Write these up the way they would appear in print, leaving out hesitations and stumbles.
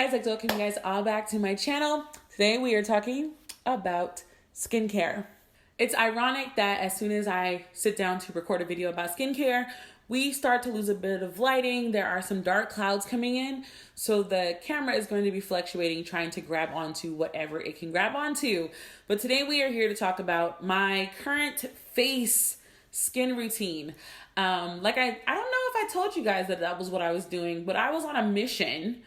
guys, like welcome you guys all back to my channel. Today we are talking about skincare. It's ironic that as soon as I sit down to record a video about skincare, we start to lose a bit of lighting. There are some dark clouds coming in, so the camera is going to be fluctuating, trying to grab onto whatever it can grab onto. But today we are here to talk about my current face skin routine. I don't know if I told you guys that was what I was doing, but I was on a mission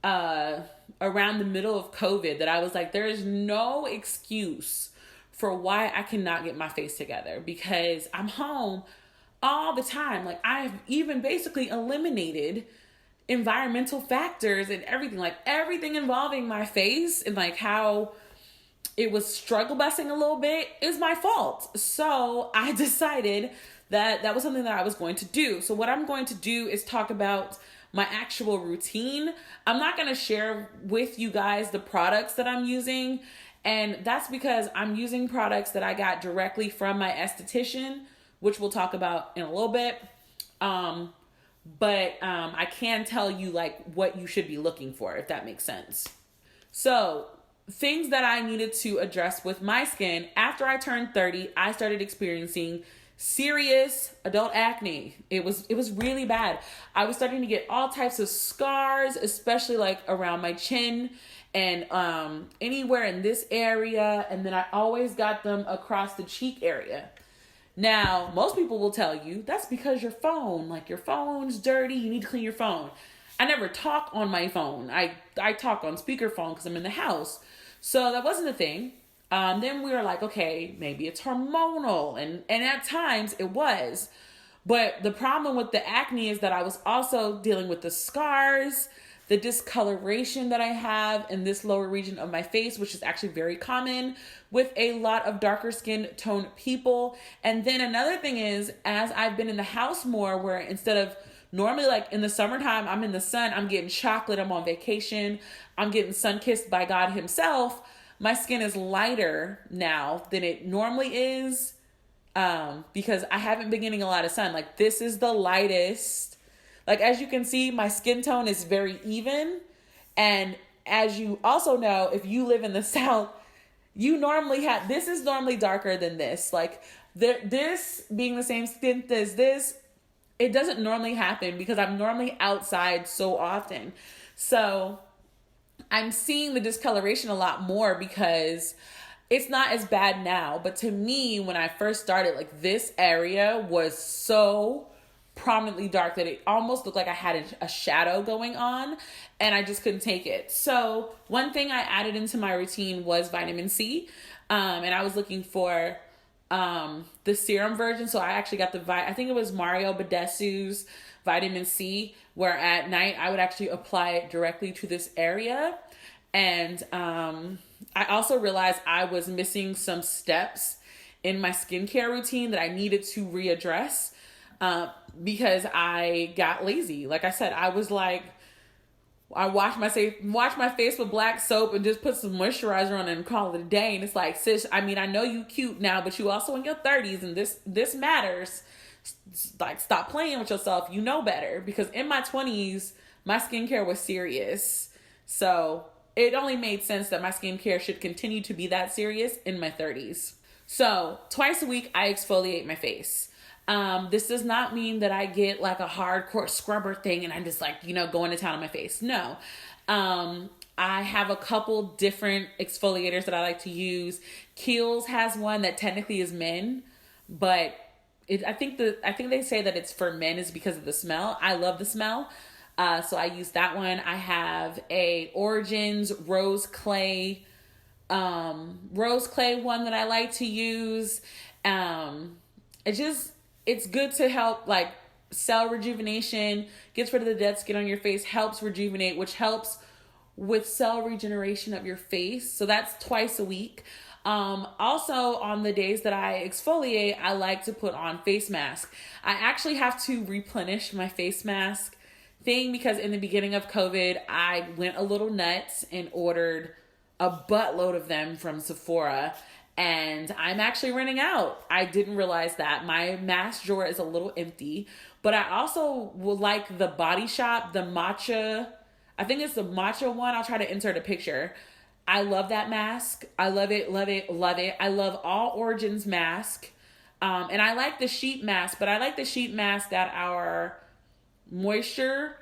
around the middle of COVID that I was like, there is no excuse for why I cannot get my face together because I'm home all the time. Like, I've even basically eliminated environmental factors and everything, like everything involving my face and like how it was struggle busing a little bit is my fault. So I decided that that was something that I was going to do. So what I'm going to do is talk about my actual routine. I'm not going to share with you guys the products that I'm using. And that's because I'm using products that I got directly from my esthetician, which we'll talk about in a little bit. But I can tell you like what you should be looking for, if that makes sense. So things that I needed to address with my skin after I turned 30, I started experiencing serious adult acne. It was really bad. I was starting to get all types of scars, especially like around my chin and anywhere in this area. And then I always got them across the cheek area. Now, most people will tell you that's because your phone's dirty. You need to clean your phone. I never talk on my phone. I talk on speakerphone because I'm in the house. So that wasn't a thing. Then we were like, okay, maybe it's hormonal. And at times it was. But the problem with the acne is that I was also dealing with the scars, the discoloration that I have in this lower region of my face, which is actually very common with a lot of darker skin tone people. And then another thing is, as I've been in the house more, where instead of normally like in the summertime, I'm in the sun, I'm getting chocolate, I'm on vacation, I'm getting sun-kissed by God himself. My skin is lighter now than it normally is because I haven't been getting a lot of sun. Like, this is the lightest. Like, as you can see, my skin tone is very even. And as you also know, if you live in the South, you normally have, this is normally darker than this. Like, this being the same skin as this, it doesn't normally happen because I'm normally outside so often. So I'm seeing the discoloration a lot more because it's not as bad now. But to me, when I first started, like, this area was so prominently dark that it almost looked like I had a shadow going on and I just couldn't take it. So one thing I added into my routine was vitamin C. And I was looking for the serum version. So I actually got I think it was Mario Badescu's vitamin C, where at night I would actually apply it directly to this area. And I also realized I was missing some steps in my skincare routine that I needed to readdress because I got lazy. Like I said, I was like, I wash my face with black soap and just put some moisturizer on it and call it a day. And it's like, sis, I mean, I know you cute now, but you also in your 30s and this matters. Like, stop playing with yourself. You know better. Because in my 20s, my skincare was serious. So it only made sense that my skincare should continue to be that serious in my 30s. So twice a week, I exfoliate my face. This does not mean that I get like a hardcore scrubber thing and I'm just like, going to town on my face. No. I have a couple different exfoliators that I like to use. Kiehl's has one that technically is men, but I think they say that it's for men is because of the smell. I love the smell. So I use that one. I have a Origins rose clay one that I like to use. It's good to help like cell rejuvenation, gets rid of the dead skin on your face, helps rejuvenate, which helps with cell regeneration of your face. So that's twice a week. Also on the days that I exfoliate, I like to put on face mask. I actually have to replenish my face mask thing because in the beginning of COVID, I went a little nuts and ordered a buttload of them from Sephora. And I'm actually running out. I didn't realize that. My mask drawer is a little empty. But I also will like the Body Shop, the matcha. I think it's the matcha one. I'll try to insert a picture. I love that mask. I love it, love it, love it. I love All Origins mask. And I like the sheet mask, but I like the sheet mask that our moisture,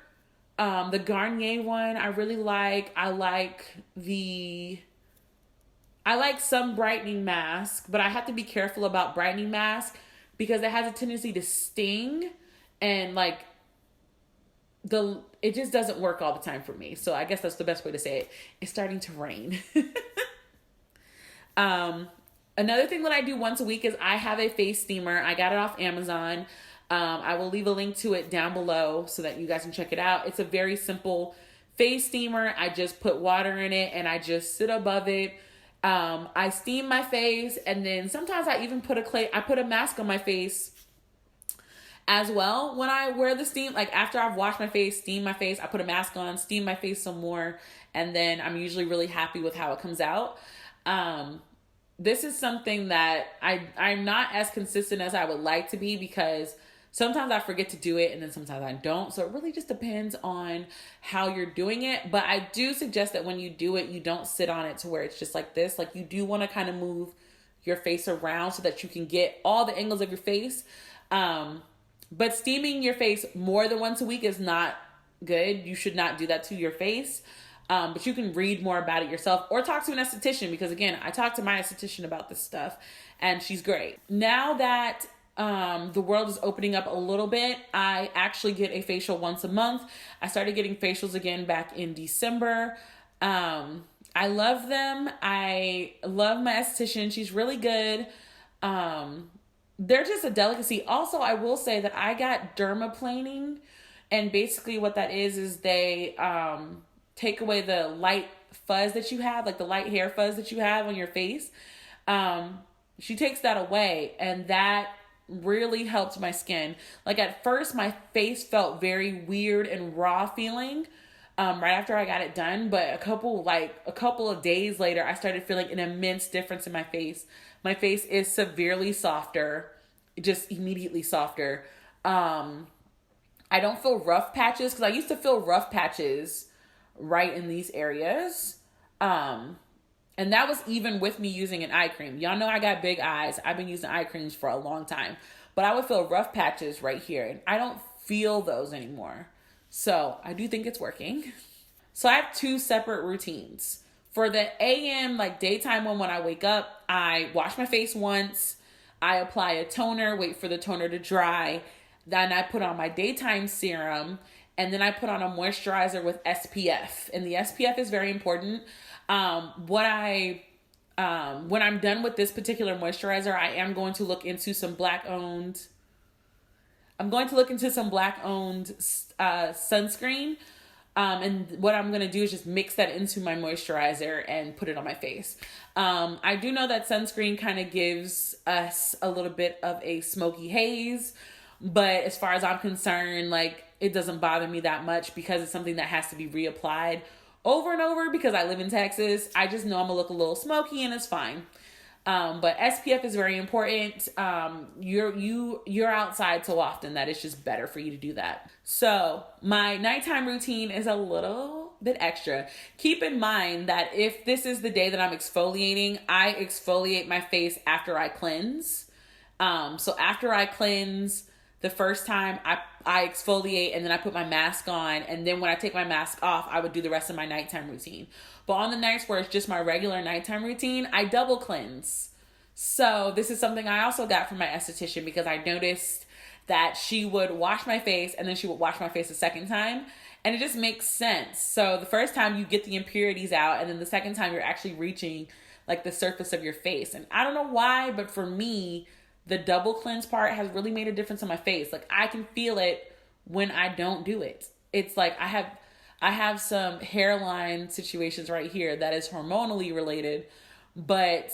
the Garnier one, I really like. I like some brightening mask, but I have to be careful about brightening mask because it has a tendency to sting, and like it just doesn't work all the time for me. So I guess that's the best way to say it. It's starting to rain. Another thing that I do once a week is I have a face steamer. I got it off Amazon. I will leave a link to it down below so that you guys can check it out. It's a very simple face steamer. I just put water in it and I just sit above it. I steam my face, and then sometimes I even put a mask on my face as well when I wear the steam. Like after I've washed my face, steam my face, I put a mask on, steam my face some more, and then I'm usually really happy with how it comes out. This is something that I'm not as consistent as I would like to be because sometimes I forget to do it and then sometimes I don't. So it really just depends on how you're doing it. But I do suggest that when you do it, you don't sit on it to where it's just like this. Like you do want to kind of move your face around so that you can get all the angles of your face. But steaming your face more than once a week is not good. You should not do that to your face. But you can read more about it yourself or talk to an esthetician because, again, I talked to my esthetician about this stuff and she's great. Now that the world is opening up a little bit, I actually get a facial once a month. I started getting facials again back in December. I love them. I love my esthetician. She's really good. They're just a delicacy. Also, I will say that I got dermaplaning, and basically what that is they take away the light fuzz that you have, like the light hair fuzz that you have on your face. She takes that away, and that really helped my skin. Like at first, my face felt very weird and raw feeling right after I got it done, but a couple of days later, I started feeling an immense difference in my face. My face is severely softer, just immediately softer. I don't feel rough patches because I used to feel rough patches right in these areas. And that was even with me using an eye cream. Y'all know I got big eyes. I've been using eye creams for a long time, but I would feel rough patches right here, and I don't feel those anymore. So I do think it's working. So I have two separate routines. For the AM, like daytime one, when I wake up, I wash my face once. I apply a toner, wait for the toner to dry. Then I put on my daytime serum, and then I put on a moisturizer with SPF. And the SPF is very important. When I'm done with this particular moisturizer, I am going to look into some black-owned sunscreen. And what I'm going to do is just mix that into my moisturizer and put it on my face. I do know that sunscreen kind of gives us a little bit of a smoky haze, but as far as I'm concerned, like it doesn't bother me that much because it's something that has to be reapplied over and over because I live in Texas. I just know I'm gonna look a little smoky and it's fine. But SPF is very important. You're outside so often that it's just better for you to do that. So my nighttime routine is a little bit extra. Keep in mind that if this is the day that I'm exfoliating, I exfoliate my face after I cleanse. So after I cleanse the first time, I exfoliate and then I put my mask on. And then when I take my mask off, I would do the rest of my nighttime routine. But on the nights where it's just my regular nighttime routine, I double cleanse. So this is something I also got from my esthetician because I noticed that she would wash my face and then she would wash my face a second time. And it just makes sense. So the first time you get the impurities out, and then the second time you're actually reaching like the surface of your face. And I don't know why, but for me, the double cleanse part has really made a difference on my face. Like I can feel it when I don't do it. It's like I have some hairline situations right here that is hormonally related, but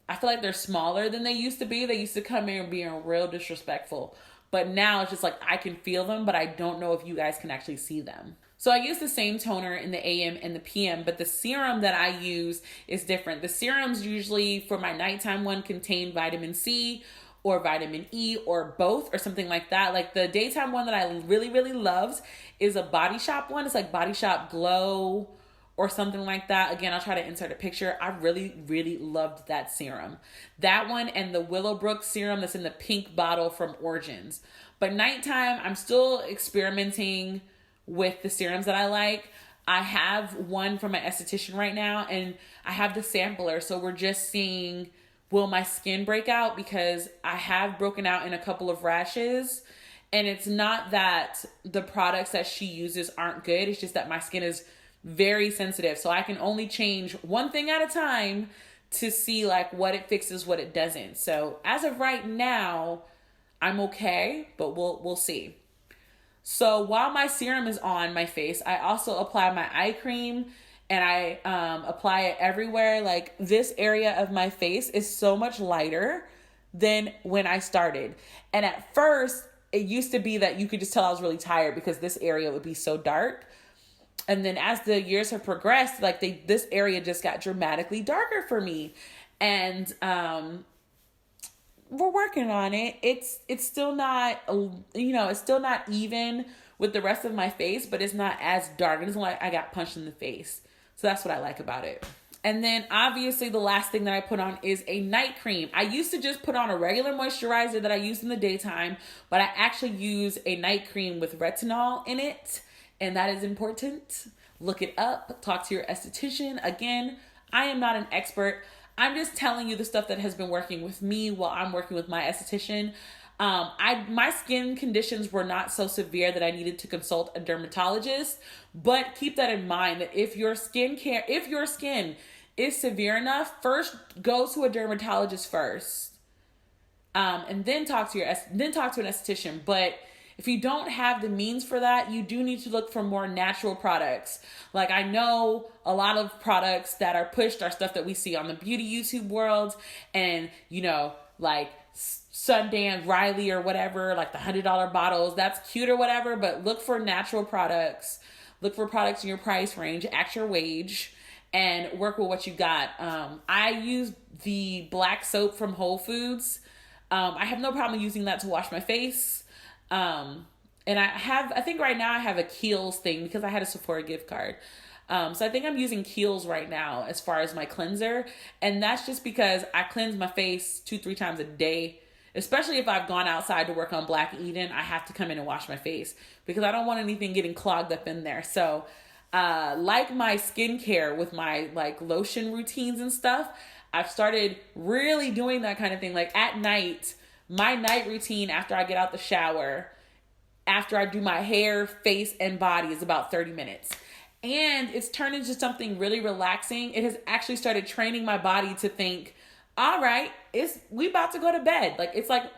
I feel like they're smaller than they used to be. They used to come in being real disrespectful, but now it's just like I can feel them, but I don't know if you guys can actually see them. So I use the same toner in the AM and the PM, but the serum that I use is different. The serums usually for my nighttime one contain vitamin C, or vitamin E or both or something like that. Like the daytime one that I really, really loved is a Body Shop one. It's like Body Shop Glow or something like that. Again, I'll try to insert a picture. I really, really loved that serum. That one and the Willowbrook serum that's in the pink bottle from Origins. But nighttime, I'm still experimenting with the serums that I like. I have one from my esthetician right now, and I have the sampler. So we're just seeing, will my skin break out? Because I have broken out in a couple of rashes. And it's not that the products that she uses aren't good. It's just that my skin is very sensitive. So I can only change one thing at a time to see like what it fixes, what it doesn't. So as of right now, I'm okay, but we'll see. So while my serum is on my face, I also apply my eye cream, and I apply it everywhere. Like this area of my face is so much lighter than when I started. And at first, it used to be that you could just tell I was really tired because this area would be so dark. And then as the years have progressed, like this area just got dramatically darker for me. And we're working on it. It's still not, it's still not even with the rest of my face, but it's not as dark. It's like I got punched in the face. So that's what I like about it. And then obviously the last thing that I put on is a night cream. I used to just put on a regular moisturizer that I used in the daytime, but I actually use a night cream with retinol in it. And that is important. Look it up. Talk to your esthetician. Again, I am not an expert. I'm just telling you the stuff that has been working with me while I'm working with my esthetician. My skin conditions were not so severe that I needed to consult a dermatologist, but keep that in mind that if your skin is severe enough, first go to a dermatologist first, and then talk to an esthetician. But if you don't have the means for that, you do need to look for more natural products. Like I know a lot of products that are pushed are stuff that we see on the beauty YouTube world, and like Sundance, Riley or whatever, like the $100 bottles, that's cute or whatever, but look for natural products. Look for products in your price range, at your wage, and work with what you got. I use the black soap from Whole Foods. I have no problem using that to wash my face. And I think right now I have a Kiehl's thing because I had a Sephora gift card. So I think I'm using Kiehl's right now as far as my cleanser. And that's just because I cleanse my face 2-3 times a day. Especially if I've gone outside to work on Black Eden, I have to come in and wash my face because I don't want anything getting clogged up in there. So, like my skincare with my like lotion routines and stuff, I've started really doing that kind of thing. Like at night, my night routine after I get out the shower, after I do my hair, face, and body is about 30 minutes. And it's turned into something really relaxing. It has actually started training my body to think, all right, we about to go to bed. Like it's like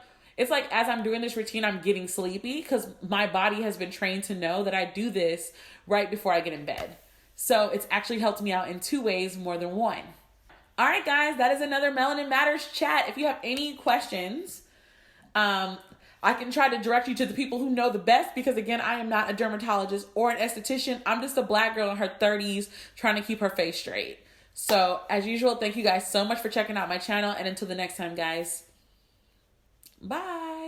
as I'm doing this routine, I'm getting sleepy because my body has been trained to know that I do this right before I get in bed. So it's actually helped me out in 2 ways more than one. All right, guys, that is another Melanin Matters chat. If you have any questions, I can try to direct you to the people who know the best because, again, I am not a dermatologist or an esthetician. I'm just a Black girl in her 30s trying to keep her face straight. So, as usual, thank you guys so much for checking out my channel. And until the next time, guys, bye.